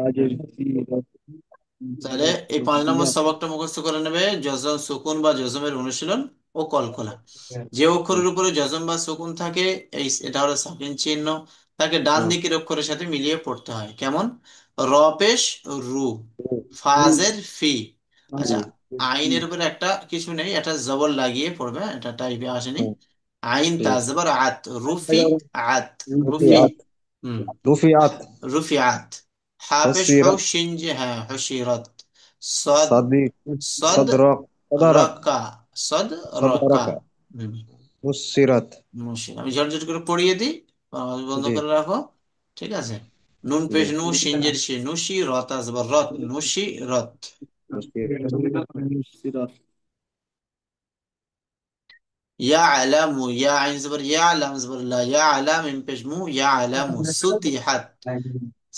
আজের জি তাহলে এই 5 নম্বর সবকটা মুখস্থ করে নেবে, যজম সুকুন বা যজমের অনুশীলন ও কলকলা। যে অক্ষরের উপরে যজম বা সুকুন থাকে, এটা হলো সাকিন চিহ্ন, তাকে ডান হ্যাঁ। দিকের অক্ষরের সাথে মিলিয়ে পড়তে হয়। কেমন? র পেশ রু, রু ফাজের ফি। আচ্ছা, রু আইনের উপরে একটা কিছু নেই, এটা জবর লাগিয়ে পড়বে, এটা টাইপে আসেনি। হ্যাঁ আইন তা ঠিক আছে। জবর আত, রুফি আত, রুফি। রুফিয়াত হুম। রুফিয়াত رفعت. حافش হুসিরাত حوشنجها حشرت. صد. সাদিক صد. সদরক সদরক ركع. صد. ركع. সদরক হুসিরাত। মুশকিল, আমি ঝরঝর করে পড়িয়ে দিই, বন্ধ জি করে রাখো। ঠিক আছে। নুন জি পেশ নু, শিঞ্জের সে, নুশি, রত আসবার রত, নুশি রত। হুসিরাত ইয়া আলামু, ইয়া আইন জবর ইয়া, লাম জবর লা, ইয়া আলাম মিম পেশ মু, ইয়া আলামু সুতি হাত।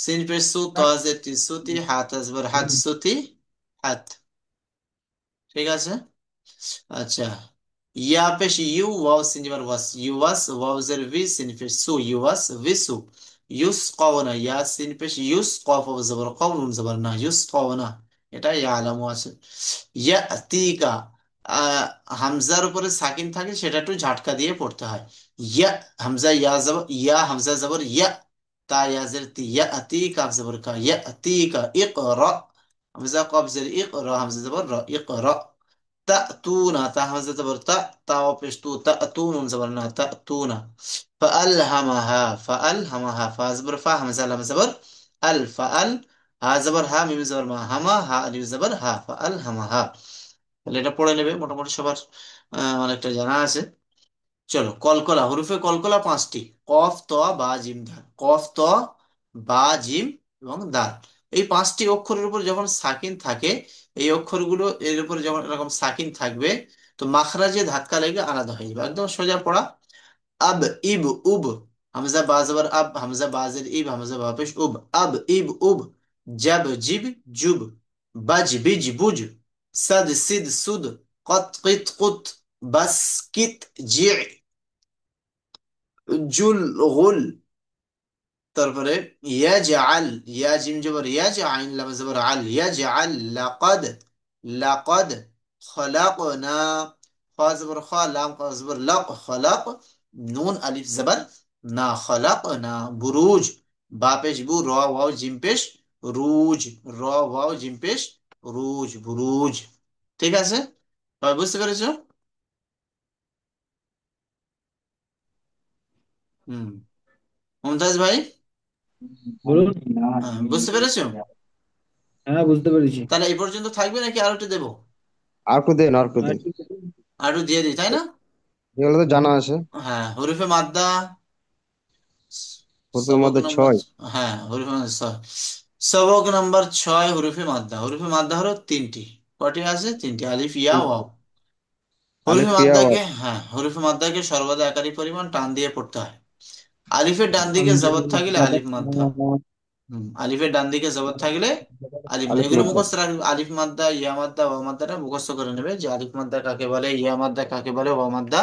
সিন পেশ সু, তাজে তি, সুতি হাত আসবার হাত, সুতি হাত। ঠিক আছে। আচ্ছা, ইয়া পেশ ইউ, ওয়াও সিনজিবার ওয়াস, ইউ ওয়াস, ওয়াও জের ভি, সিন পেশ সু, ইউ ওয়াস ভিসু। ইউস কওনা, ইয়া সিন পেশ ইউস, কফ ওয়াও জবর কও, নুন জবর না, ইউস কওনা। এটা ইয়ালামু আছে। ইয়াতিকা, আহ, হামজার উপরে সাকিন থাকে, সেটা একটু ঝাটকা দিয়ে পড়তে হয়। ইয়া, হামজা ইয়া জবর ইয়া, হামজা জবর ইয়া, তা ইয়া জের তি, ইয়াতি কাফ জবর কা, ইয়াতিকা, ইকরা, হামজা কফ জের ইকরা, হামজা জবর র, ইকরা। تأتون، تا همزة زبر تا وبشتو تأتون زبرنا تأتون. فألهمها، فألهمها، فا زبر فا، همزة لام زبر فأل، ها زبر ها، ميم زبر ما، হামা, হা আলিফ জবর হা, فألهمها। তাহলে এটা পড়ে নেবে, মোটামুটি সবার অনেকটা জানা আছে। চলো, কলকলা, হরফে কলকলা 5টি: কফ, ত, বা, জিম, দাল। কফ, ত, বা, জিম এবং দাল। এই 5টি অক্ষরের উপর যখন সাকিন থাকে, এই অক্ষরগুলো এর উপর যখন এরকম সাকিন থাকবে, তো মাখরাজে ধাক্কা লেগে আলাদা হয়ে যাবে, একদম সোজা পড়া। আব, ইব, উব, হামজা বা জবর আব, হামজা বাজের ইব, হামজা বা পেশ উব, আব, ইব, উব। জাব, জিব, জুব। বাজ, বিজ, বুজ। সাদ, সিদ, সুদ। কত, কিত, কুত। বাস, কিত, জি, জুল, গুল। তারপরে ইয়াজআল, ইয়া জিম জবর ইয়াজ, আইন লাম জবর আল, ইয়াজআল, লাকাদ, লাকাদ, খলাকনা, ফা জবর খা, লাম কaf জবর লাক, খলাক, নুন আলিফ জবর না, খলাকনা। বুরুজ, বা পেশ বু, র ওয়াও জিম পেশ রুজ, র ওয়াও জিম পেশ রুজ, বুরুজ। ঠিক আছে, সবাই বুঝতে পেরেছো? হুম। মুমতাজ ভাই, বলুন। হ্যাঁ, বুঝতে পেরেছো? হ্যাঁ বুঝতে পেরেছি। তাহলে এই পর্যন্ত থাকবে নাকি আরো একটু দেবো? আর কো দেন আর কো আর দেন। একটু দিয়ে দিই, তাই না? এগুলো তো জানা আছে। হ্যাঁ, হরফে মাদ্দা, প্রথমের সবক মধ্যে নম্বর, 6। হ্যাঁ হরফে মাদ্দা সবক নম্বর 6, হরফে মাদ্দা। হরফে মাদ্দা হলো 3টি। কটি আছে? 3টি, আলিফ, ইয়া, ওয়াও। হরফে আলিফ ইয়া ওয়া। মাদ্দাকে, হ্যাঁ, হরফে মাদ্দাকে সর্বদা একাধিক পরিমাণ টান দিয়ে পড়তে হয়। আলিফের ডান দিকে জবর থাকলে আলিফ মাদ্দা। আলিফের ডান দিকে জবর থাকলে আলিফ মাদ্দা। আলিফ এগুলো মাদ্দা। মুখস্থ রাখবে, আলিফ মাদ্দা, ইয়া মাদ্দা, ওয়া মাদ্দাটা মুখস্থ করে নেবে, যে আলিফ মাদ্দা কাকে বলে, ইয়া মাদ্দা কাকে বলে, ওয়া মাদ্দা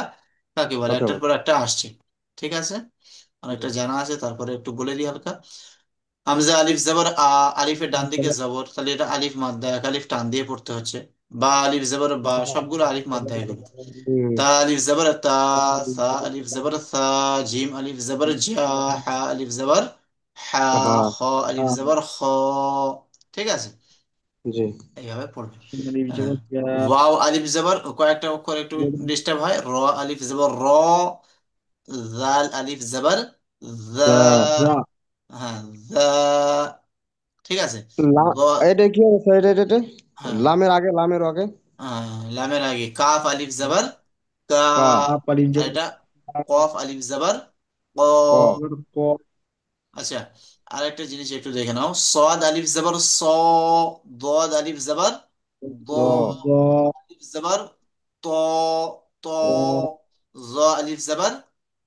কাকে বলে, ওকে একটার বল। পর একটা আসছে। ঠিক আছে, অনেকটা জানা আছে, তারপরে একটু বলে দিই হালকা। হামজা আলিফ জবর আ, আলিফের ডান দিকে জবর, তাহলে এটা আলিফ মাদ্দা, এক আলিফ টান দিয়ে পড়তে হচ্ছে। বা আলিফ জবর বা, সবগুলো আলিফ মাদ্দা এগুলো। তা আলিফ জবর তা, সা আলিফ জবর সা, জিম আলিফ জবর জা, হা আলিফ জবর হা, হ্যাঁ খ আলিফ জবর খ। ঠিক আছে, জি। এইভাবে পড়বে। হ্যাঁ। জবর ইয়া। ওয়াও আলিফ জবর, কয়েকটা অক্ষর একটু ডিস্টার্ব হয়। র আলিফ জবর র, জাল আলিফ জবর জা। যা হ্যাঁ, জা। ঠিক আছে। লা। গ, এটা কি আছে? এটা হ্যাঁ, লামের আগে, লামের আগে লামের আগে কাফ আলিফ জবর কা। কা। আর এটা কফ আলিফ জবর ক। ক। ক। আচ্ছা, আরেকটা জিনিস একটু দেখে নাও, সদ আলিফ জবর স, দদ আলিফ জবর দ, দ। আলিফ জবর ত, ত, জ আলিফ জবর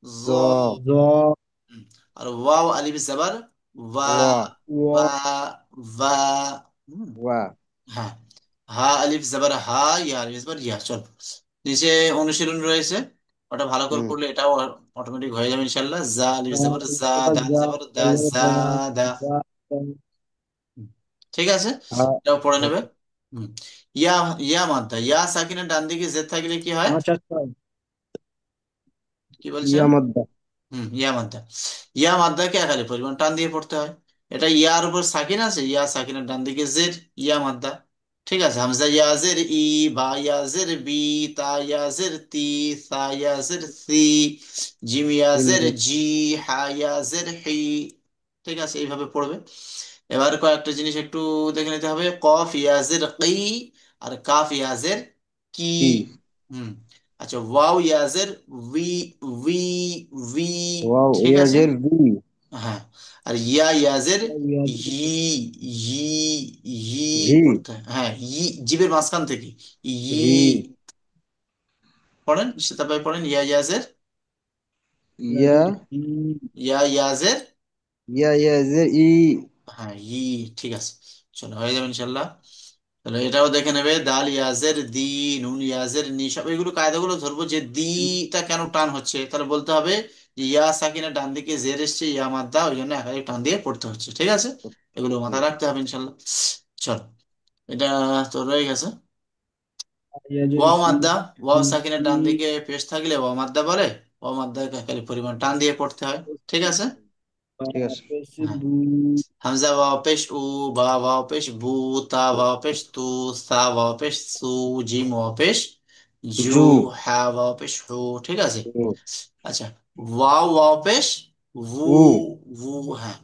জ। জ। জ। হুম। আর ওয়াও আলিফ জবর ওয়া, ওয়া। ওয়া, ওয়া। হুম। ওয়া। হ্যাঁ, হা আলিফ জবর হা, ইয়া আলিফ জবর ইয়া। চল, নিচে অনুশীলন রয়েছে, ওটা ভালো করে হুম। পড়লে এটাও অটোমেটিক হয়ে যাবে ইনশাল্লাহ। জা আলিফ জবর জা, দাল যা। জবর দা, জা, দা। ঠিক আছে, হ্যাঁ। এটাও পড়ে নেবে। হুম। ইয়া, ইয়া মাদ্দা, ইয়া সাকিনের ডান দিকে জেড থাকলে কি হয়? আচ্ছা আচ্ছা। কি বলছেন? ইয়ামাদ্দা। ইয়া মাদ্দা, ইয়া মাদ্দাকে একালি পরিমাণ টান দিয়ে পড়তে হয়। এটা ইয়ার উপর সাকিন আছে, ইয়া সাকিনের ডান দিকে জের, ইয়া মাদ্দা। ঠিক আছে, হামজা ইয়াজের ই, বা ইয়াজের বি, তা ইয়াজের তি, সা ইয়াজের সি, জিম ইয়াজের জি। জি, হা ইয়াজের হি। ঠিক আছে, এইভাবে পড়বে। এবার কয়েকটা জিনিস একটু দেখে নিতে হবে। কফ ইয়াজের কি, আর কাফ ইয়াজের কি। কি। হুম। আচ্ছা, ওয়াও ইয়াজের উই, উই, উই। ওয়াও ঠিক আছে। ইয়াজের বি। হ্যাঁ। আর ইয়া ইয়াজের ই, ইয়াজের ই, ই হি। পড়তে হয়। হ্যাঁ, ই, জিবের মাঝখান থেকে ই। হি। পড়েন, সেটা ভাই পড়েন, ইয়া ইয়াজের, ইয়া। ইয়া ইয়াজের। ইয়াজের ই। হ্যাঁ, ই। ঠিক আছে, চলো হয়ে যাবে ইনশাল্লাহ। তাহলে এটাও দেখে নেবে, দাল ইয়াজের দি, নুন ইয়াজের নি, সব এগুলো কায়দাগুলো ধরবো যে দিটা কেন টান হচ্ছে, তাহলে বলতে হবে যে ইয়া সাকিনের ডান দিকে জের এসছে, ইয়া মাদ্দা, ওই জন্য একাধিক টান দিয়ে পড়তে হচ্ছে। ঠিক আছে, এগুলো মাথায় রাখতে হবে ইনশাল্লাহ। চল, এটা তো রয়ে গেছে। ইয়াজের ওয়াও কি। মাদ্দা, ওয়াও সাকিনের ডান দিকে পেশ থাকলে ওয়াও মাদ্দা বলে। ওয়াও মাদ্দাকে একাধিক পরিমাণ টান দিয়ে পড়তে হয়। ঠিক আছে। ঠিক আছে। হ্যাঁ। হামজা ওয়াও পেশ উ, বা ওয়াও পেশ বু, তা ওয়াও পেশ তু, সা ওয়াও পেশ সু, জিম ওয়াও পেশ জু, জু। হা ওয়াও পেশ হু। ঠিক আছে। উ। আচ্ছা, ওয়াও ওয়াও পেশ ভু, উ। ভু। হ্যাঁ।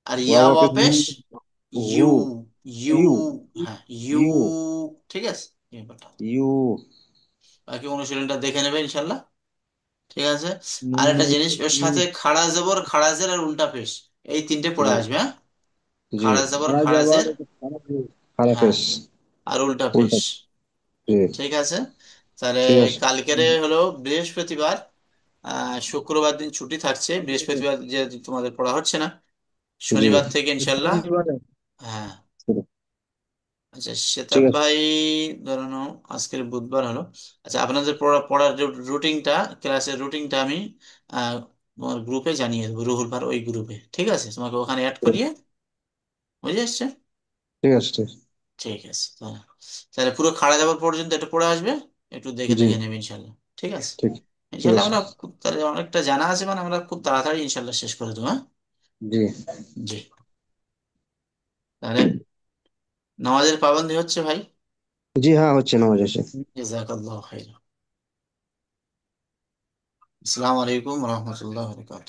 আর ইয়া ওয়াও ওয়াও পেশ উ। পেশ ইউ, উ। ইউ। ইউ। হ্যাঁ, ইউ। ইউ। ঠিক আছে, এই ব্যাপারটা। ইউ। বাকি অনুশীলনটা দেখে নেবে ইনশাল্লাহ। ঠিক আছে। আর নুন একটা জিনিস, ইয়াজের ওর ই। সাথে খাড়া জবর, খাড়া জের আর উল্টা পেশ, এই তিনটে পড়ে জি। আসবে। হ্যাঁ, জি। খাড়া জবর, খারাপ খাড়া যাবার জের। খারাপ হ্যাঁ, পেশ। আর উল্টা পেশ। উল্টা। জি। ঠিক আছে। তাহলে ঠিক আছে। কালকেরে হলো বৃহস্পতিবার, শুক্রবার দিন ছুটি থাকছে, বৃহস্পতিবার যে তোমাদের পড়া হচ্ছে না, জি। শনিবার থেকে ইনশাল্লাহ। শনিবারে। হ্যাঁ। আচ্ছা, ঠিক সেতাব আছে। ভাই, ধরানো আজকের বুধবার হলো। আচ্ছা, আপনাদের পড়ার রুটিনটা, ক্লাসের রুটিনটা আমি তোমার গ্রুপে জানিয়ে দেবো, রুহুল ভার ওই গ্রুপে। ঠিক আছে, তোমাকে ওখানে অ্যাড করিয়ে, বুঝে আসছে? ঠিক আছে। ঠিক আছে। ঠিক আছে, তাহলে তাহলে পুরো খাড়া যাওয়ার পর্যন্ত এটা পড়ে আসবে, একটু দেখে জি। দেখে নেবে ইনশাল্লাহ। ঠিক আছে। ঠিক। ঠিক ইনশাল্লাহ আছে। আমরা খুব তাহলে অনেকটা জানা আছে, মানে আমরা খুব তাড়াতাড়ি ইনশাল্লাহ শেষ করে দেবো। হ্যাঁ। জি। জি। তাহলে নামাজের পাবন্দি হচ্ছে ভাই। জি হ্যাঁ, হচ্ছে নামাজ এসে। জাযাকাল্লাহ খাইর। আসসালামু আলাইকুম রহমতুল্লাহ বরকাত।